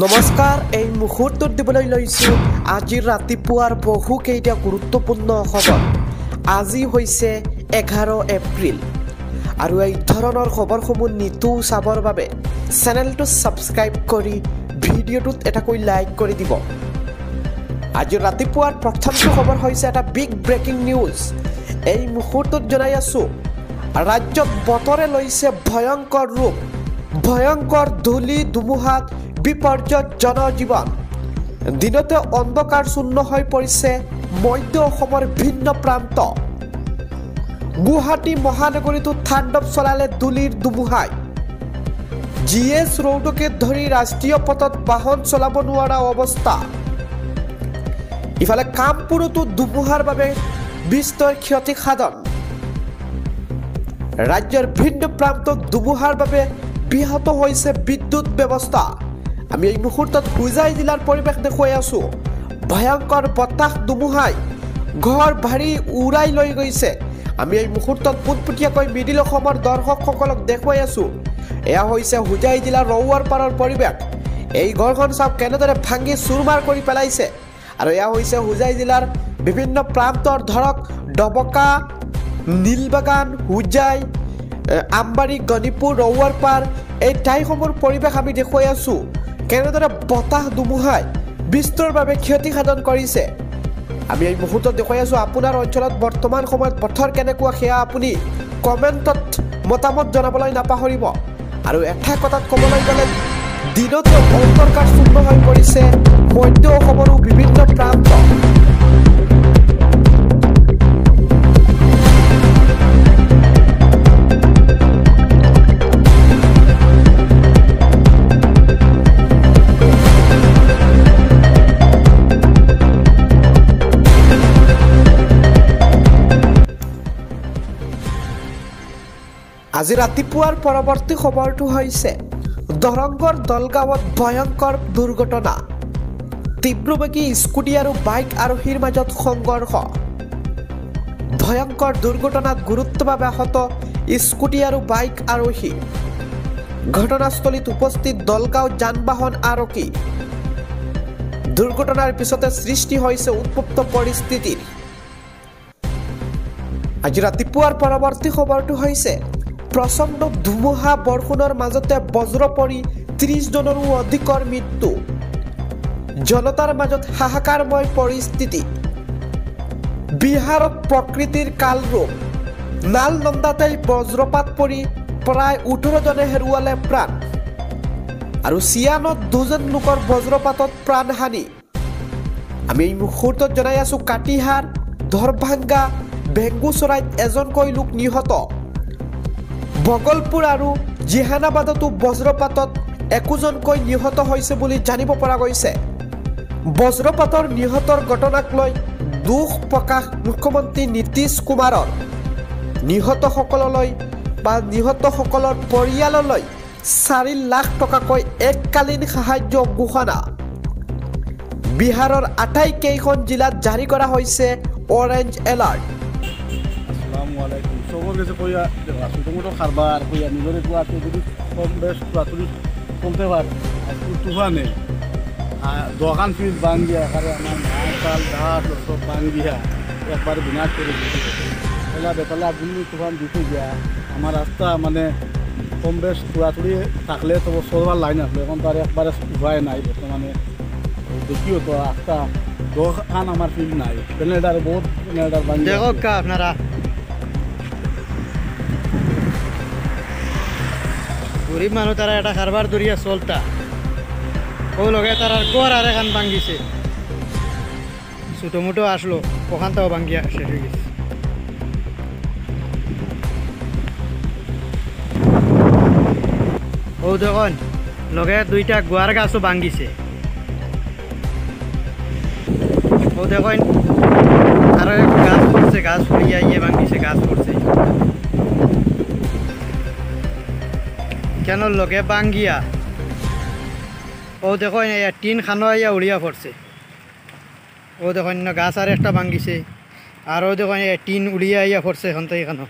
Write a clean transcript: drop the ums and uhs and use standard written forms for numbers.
নমস্কাৰ এই মুহূৰ্তত দিবলৈ লৈছোঁ আজি ৰাতিপুৱাৰ বহুকেইটা গুৰুত্বপূৰ্ণ খবৰ। আজি হৈছে 11 এপ্ৰিল আৰু এই ধৰণৰ খবৰসমূহ নিতৌ চাবৰ বাবে চেনেলটো ছাবস্ক্ৰাইব কৰি ভিডিঅ'টোত এটাকৈ লাইক কৰি দিব। আজি ৰাতিপুৱাৰ প্ৰথমটো খবৰ হৈছে এটা বিগ ব্ৰেকিং নিউজ। এই মুহূৰ্তত জনাই আছোঁ ৰাজ্যত বতৰে লৈছে ভয়ংকৰ ৰূপ। ভয়ংকৰ ধূলি ধুমুহাত বিপৰ্যয় জনজীৱন। দিনতে অন্ধকাৰ শূন্য হৈ পৰিছে মধ্য অসমৰ ভিন্ন প্ৰান্ত। গুৱাহাটী মহানগৰীতো তাণ্ডৱ চলালে ধূলিৰ ধুমুহাই। GS ৰোডকে ধৰি ৰাষ্ট্ৰীয় পথত বাহন চলাব নোৱাৰা অৱস্থা। ইফালে কামপুৰতো ধুমুহাৰ বাবে বিস্তৰ ক্ষতি সাধন। ৰাজ্যৰ ভিন্ন প্ৰান্তত ধুমুহাৰ বাবে ব্যাহত হৈছে বিদ্যুৎ ব্যৱস্থা। আমি এই মুহূৰ্তত হোজাই জিলাৰ পৰিৱেশ দেখুৱাই আছোঁ। ভয়ংকৰ বতাহ ধুমুহাই ঘৰ বাৰী উৰাই লৈ গৈছে। আমি এই মুহূৰ্তত পোনপটীয়াকৈ মিডিল অসমৰ দৰ্শকসকলক দেখুৱাই আছোঁ। এয়া হৈছে হোজাই জিলাৰ ৰৌৱাৰ পাৰৰ পৰিৱেশ। এই ঘৰখন চাওক কেনেদৰে ভাঙি চুৰমাৰ কৰি পেলাইছে। আৰু এয়া হৈছে হোজাই জিলাৰ বিভিন্ন প্ৰান্তৰ ধৰক ডবকা, নীলবাগান, হোজাই, আমবাৰী, গণিপুৰ, ৰৌৱাৰ পাৰ এই ঠাইসমূহৰ পৰিৱেশ আমি দেখুৱাই আছোঁ। কেনেদৰে বতাহ ধুমুহাই বিস্তৰ বাবে ক্ষতি সাধন কৰিছে। আমি এই মুহূৰ্তত দেখুৱাই আছোঁ। আপোনাৰ অঞ্চলত বৰ্তমান সময়ত বতৰ কেনেকুৱা সেয়া আপুনি কমেণ্টত মতামত জনাবলৈ নাপাহৰিব। আৰু এটা কথাত ক'বলৈ গ'লে দিনতে অন্ধকাৰ শূন্য হৈ পৰিছে মধ্য অসমৰো বিভিন্ন প্ৰান্ত। আজি ৰাতিপুৱাৰ পৰৱৰ্তী খবৰটো হৈছে দৰংগৰ দলগাঁৱত ভয়ংকৰ দুৰ্ঘটনা। তীব্ৰবেগী স্কুটি আৰু বাইক আৰোহীৰ মাজত সংঘৰ্ষ। ভয়ংকৰ দুৰ্ঘটনাত গুৰুত্বভাৱে আহত স্কুটি আৰু বাইক আৰোহী। ঘটনাস্থলীত উপস্থিত দলগাঁও যান বাহন আৰক্ষী। দুৰ্ঘটনাৰ পিছতে সৃষ্টি হৈছে উত্তপ্ত পৰিস্থিতিৰ। আজি ৰাতিপুৱাৰ পৰৱৰ্তী খবৰটো হৈছে প্ৰচণ্ড ধুমুহা বৰষুণৰ মাজতে বজ্ৰ পৰি 30 জনৰো অধিকৰ মৃত্যু। জনতাৰ মাজত হাহাকাৰময় পৰিস্থিতি। বিহাৰত প্ৰকৃতিৰ কালৰূপ। নালন্দাতেই বজ্ৰপাত পৰি প্ৰায় 18 জনে হেৰুৱালে প্ৰাণ। আৰু চিয়ানত 2 জন লোকৰ বজ্ৰপাতত প্ৰাণহানি। আমি এই মুহূৰ্তত জনাই আছোঁ কাটিহাৰ, ধৰভাংগা, বেংগুচৰাইত এজনকৈ লোক নিহত। ভগলপুৰ আৰু জেহানাবাদতো বজ্ৰপাতত 21 জনকৈ নিহত হৈছে বুলি জানিব পৰা গৈছে। বজ্ৰপাতৰ নিহতৰ ঘটনাক লৈ দুখ প্ৰকাশ মুখ্যমন্ত্ৰী নীতিশ কুমাৰৰ। নিহতসকললৈ বা নিহতসকলৰ পৰিয়াললৈ 4 লাখ টকাকৈ এককালীন সাহায্য ঘোষণা। বিহাৰৰ আটাইকেইখন জিলাত জাৰি কৰা হৈছে অৰেঞ্জ এলাৰ্ট। সবর কাছে কইয়া সুতোমতো খারবার কইয়া নিজের কুয়াতে যদি কম বেশ কুয়াতুরি কমতে পার তুফানে দোকান ফিস বান গিয়া কারে আমার ধান চাল ঘাস সব বান গিয়া একবার বিনাশ করে দিয়েছে। এলা বেতলা বুল্লি তুফান দিতে গিয়া আমার রাস্তা মানে কম বেশ কুয়াতুরি থাকলে তো চলবার লাইন আসলো, এখন তো আর একবারে উপায় নাই বর্তমানে। দেখিও তো রাস্তা দোকান আমার ফিল নাই। জেনারেটার বহুত জেনারেটার বান দেখো কা আপনারা গরিব মানুষ তারা এটা কারবার দরিয়া চলতা ও লগে তার গড় আর এখান ভাঙ্গিছে। ছোটো মোটো আসলো ওখানটাও ভাঙ্গিয়া শেষ হয়ে গেছে। ও দেখুন লগে 2টা গুয়ার গাছও ভাঙ্গিছে। ও দেখুন আর গাছ পড়ছে, গাছ ফুলিয়া ইয়ে ভাঙ্গিছে, গাছ পড়ছে কেন লগে বাঙ্গিয়া। ও দেখুন টিন খানো ইয়া উড়িয়া পড়ছে। ও দেখুন গাছ আর একটা ভাঙ্গিছে। আর ও দেখুন টিন উড়িয়া ইয়া পড়ছে এখন তো এখানো।